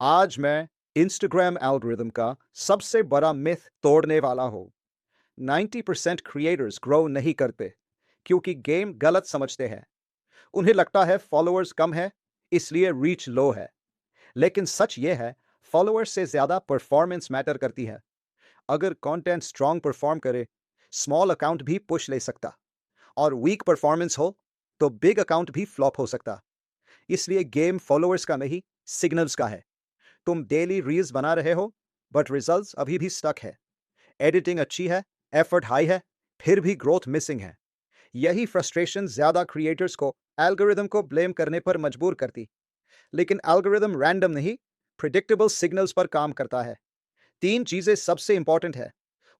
आज मैं Instagram algorithm का सबसे बड़ा मिथ तोड़ने वाला हूँ। 90% क्रिएटर्स ग्रो नहीं करते क्योंकि गेम गलत समझते हैं। उन्हें लगता है फॉलोअर्स कम है, इसलिए रीच लो है। लेकिन सच ये है, फॉलोअर्स से ज्यादा परफॉर्मेंस मैटर करती है। अगर कंटेंट स्ट्रांग परफॉर्म करे, स्मॉल अकाउंट भी पुश ले सकता, और वीक परफॉर्मेंस हो तो बिग अकाउंट भी फ्लॉप हो सकता। इसलिए गेम फॉलोअर्स का नहीं, सिग्नल्स का है। तुम डेली रील्स बना रहे हो, बट रिजल्ट्स अभी भी स्टक है। एडिटिंग अच्छी है, एफर्ट हाई है, फिर भी ग्रोथ मिसिंग है। यही फ्रस्ट्रेशन ज्यादा क्रिएटर्स को एल्गोरिदम को ब्लेम करने पर मजबूर करती। लेकिन एल्गोरिदम रैंडम नहीं, प्रिडिक्टेबल सिग्नल्स पर काम करता है। तीन चीजें सबसे इंपॉर्टेंट है: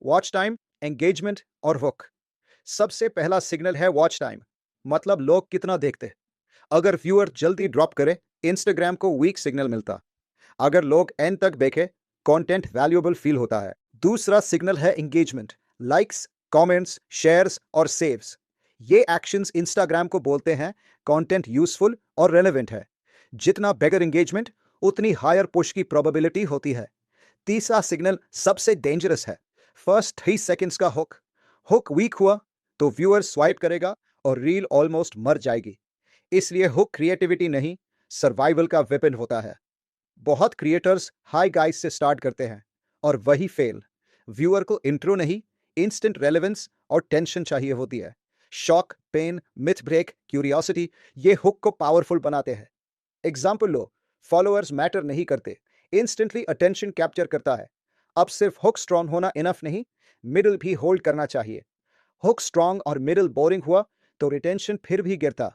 वॉच टाइम, एंगेजमेंट और हुक। सबसे पहला सिग्नल है वॉच टाइम, मतलब लोग कितना देखते। अगर व्यूअर जल्दी ड्रॉप करे, इंस्टाग्राम को वीक सिग्नल मिलता। अगर लोग एंड तक देखें, कंटेंट वैल्यूएबल फील होता है। दूसरा सिग्नल है एंगेजमेंट, लाइक्स, कमेंट्स, शेयर्स और सेव्स। ये एक्शंस इंस्टाग्राम को बोलते हैं कंटेंट यूजफुल और रेलेवेंट है। जितना बेगर एंगेजमेंट, उतनी हायर पुश की प्रोबेबिलिटी होती है। तीसरा सिग्नल सबसे डेंजरस है, फर्स्ट 3 सेकंड्स का हुक। हुक वीक हुआ तो व्यूअर स्वाइप करेगा और रील ऑलमोस्ट मर जाएगी। इसलिए हुक क्रिएटिविटी नहीं, सर्वाइवल का वेपन होता है। बहुत क्रिएटर्स हाई गाइस से स्टार्ट करते हैं और वही फेल। व्यूअर को इंट्रो नहीं, इंस्टेंट रेलेवेंस और टेंशन चाहिए होती है। Shock, pain, myth break, curiosity, ये हुक को पावरफुल बनाते हैं। एग्जाम्पल लो, फॉलोअर्स मैटर नहीं करते, इंस्टेंटली अटेंशन कैप्चर करता है। अब सिर्फ हुक स्ट्रॉन्ग होना इनफ नहीं, मिडिल भी होल्ड करना चाहिए। हुक स्ट्रॉन्ग और मिडिल बोरिंग हुआ तो रिटेंशन फिर भी गिरता।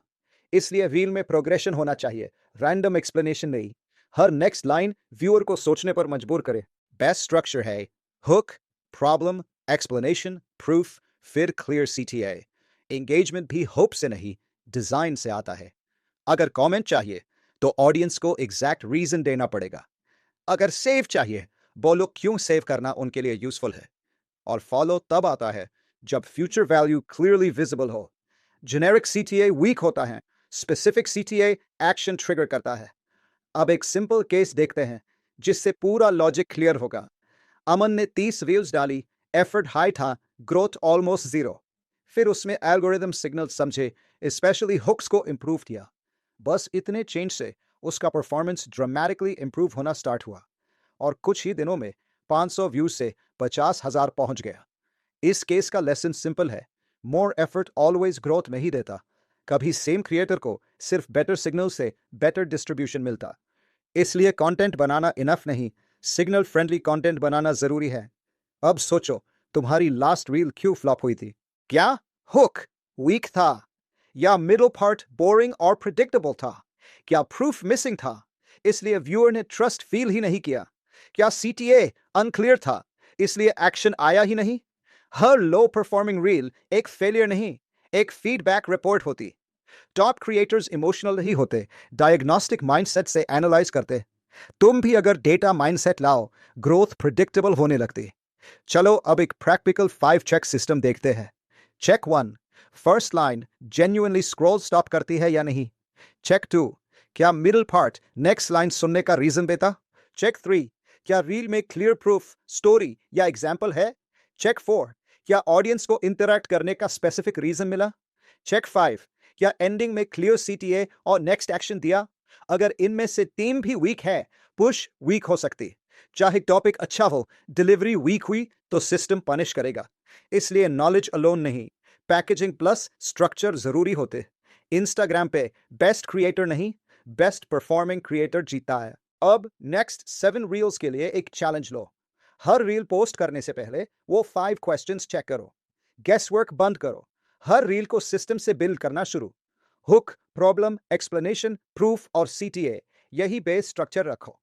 इसलिए रील में प्रोग्रेशन होना चाहिए, रैंडम एक्सप्लेनेशन नहीं। हर नेक्स्ट लाइन व्यूअर को सोचने पर मजबूर करे। बेस्ट स्ट्रक्चर है हुक, प्रॉब्लम, एक्सप्लेनेशन, प्रूफ, फिर क्लियर सीटीए। एंगेजमेंट भी होप से नहीं, डिजाइन से आता है। अगर कमेंट चाहिए तो ऑडियंस को एग्जैक्ट रीजन देना पड़ेगा। अगर सेव चाहिए, बोलो क्यों सेव करना उनके लिए यूजफुल है। और फॉलो तब आता है जब फ्यूचर वैल्यू क्लियरली विजिबल हो। जेनेरिक सीटीए वीक होता है, स्पेसिफिक सीटीए एक्शन ट्रिगर करता है। अब एक सिंपल केस देखते हैं जिससे पूरा लॉजिक क्लियर होगा। अमन ने 30 रील्स डाली, एफर्ट हाई था, ग्रोथ ऑलमोस्ट जीरो। फिर उसमें एल्गोरिदम सिग्नल समझे, स्पेशली हुक्स को इंप्रूव किया। बस इतने चेंज से उसका परफॉर्मेंस ड्रामेटिकली इंप्रूव होना स्टार्ट हुआ, और कुछ ही दिनों में 500 व्यूज से 50,000 पहुंच गया। इस केस का लेसन सिंपल है, मोर एफर्ट ऑलवेज ग्रोथ नहीं देता। कभी सेम क्रिएटर को सिर्फ बेटर सिग्नल से बेटर डिस्ट्रीब्यूशन मिलता। इसलिए कंटेंट बनाना इनफ नहीं, सिग्नल फ्रेंडली कंटेंट बनाना जरूरी है। अब सोचो, तुम्हारी लास्ट रील क्यों फ्लॉप हुई थी? क्या हुक वीक था, या मिडिल पार्ट बोरिंग और प्रिडिक्टेबल था, क्या प्रूफ मिसिंग था इसलिए व्यूअर ने ट्रस्ट फील ही नहीं किया, क्या सीटीए अनक्लियर था इसलिए एक्शन आया ही नहीं? हर लो परफॉर्मिंग रील एक फेलियर नहीं, एक फीडबैक रिपोर्ट होती। टॉप क्रिएटर्स इमोशनल नहीं होते, डायग्नोस्टिक माइंडसेट से एनालाइज करते। तुम भी अगर डेटा माइंडसेट लाओ, ग्रोथ प्रिडिक्टेबल होने लगती। चलो अब एक प्रैक्टिकल 5 चेक सिस्टम देखते हैं। Check 1, first line genuinely scroll stop करती है या नहीं। चेक 2, क्या मिडिल पार्ट नेक्स्ट लाइन सुनने का रीजन देता। चेक 3, क्या रील में क्लियर प्रूफ, स्टोरी या एग्जाम्पल है। चेक 4, क्या ऑडियंस को इंटरैक्ट करने का स्पेसिफिक रीजन मिला। चेक 5, क्या एंडिंग में क्लियर सीटीए और नेक्स्ट एक्शन दिया। अगर इनमें से तीन भी वीक है, पुश वीक हो सकती। चाहे टॉपिक अच्छा हो, डिलीवरी वीक हुई तो सिस्टम पनिश करेगा। इसलिए नॉलेज अलोन नहीं, पैकेजिंग प्लस स्ट्रक्चर जरूरी होते। इंस्टाग्राम पे बेस्ट क्रिएटर नहीं, बेस्ट परफॉर्मिंग क्रिएटर जीता है। अब नेक्स्ट 7 रील्स के लिए एक चैलेंज लो। हर रील पोस्ट करने से पहले वो 5 क्वेश्चंस चेक करो। गेस वर्क बंद करो। हर रील को सिस्टम से बिल्ड करना शुरू। हुक, प्रॉब्लम, एक्सप्लेनेशन, प्रूफ और सीटीए, यही बेस स्ट्रक्चर रखो।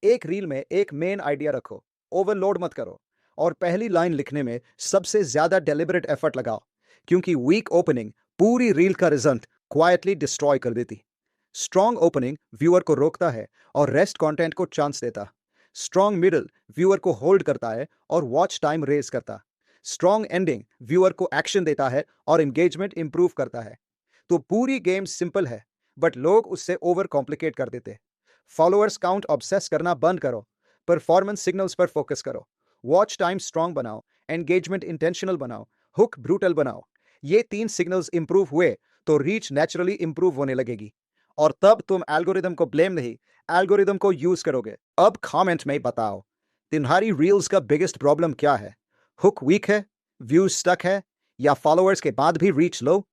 एक रील में एक मेन आइडिया रखो, ओवरलोड मत करो। और पहली लाइन लिखने में सबसे ज्यादा डेलिबरेट एफर्ट लगाओ, क्योंकि वीक ओपनिंग पूरी रील का रिजल्ट क्वाइटली डिस्ट्रॉय कर देती। स्ट्रॉन्ग ओपनिंग व्यूअर को रोकता है और रेस्ट कंटेंट को चांस देता। स्ट्रॉन्ग मिडल व्यूअर को होल्ड करता है और वॉच टाइम रेज करता। स्ट्रॉन्ग एंडिंग व्यूअर को एक्शन देता है और एंगेजमेंट इंप्रूव करता है। तो पूरी गेम सिंपल है, बट लोग उससे ओवर कॉम्प्लिकेट कर देते। फॉलोअर्स काउंट ऑब्सेस करना बंद करो, परफॉर्मेंस सिग्नल्स पर फोकस करो, वॉच टाइम स्ट्रांग बनाओ, एंगेजमेंट इंटेंशनल बनाओ, हुक ब्रूटल बनाओ। ये 3 सिग्नल्स इंप्रूव हुए तो रीच नेचुरली इंप्रूव होने लगेगी, और तब तुम एल्गोरिदम को ब्लेम नहीं, एल्गोरिदम को यूज करोगे। अब कमेंट में बताओ, तुम्हारी रील्स का बिगेस्ट प्रॉब्लम क्या है? हुक वीक है, व्यूज स्टक है, या फॉलोअर्स के बाद भी रीच लो?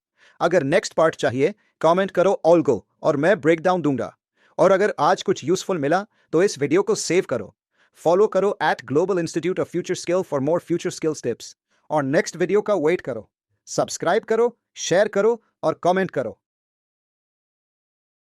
अगर नेक्स्ट पार्ट चाहिए, कमेंट करो ऑल गो और मैं ब्रेक डाउन दूंगा। और अगर आज कुछ यूजफुल मिला तो इस वीडियो को सेव करो, फॉलो करो eight global institute of future skill for more future skills tips, और नेक्स्ट वीडियो का वेट करो। सब्सक्राइब करो, शेयर करो और कमेंट करो।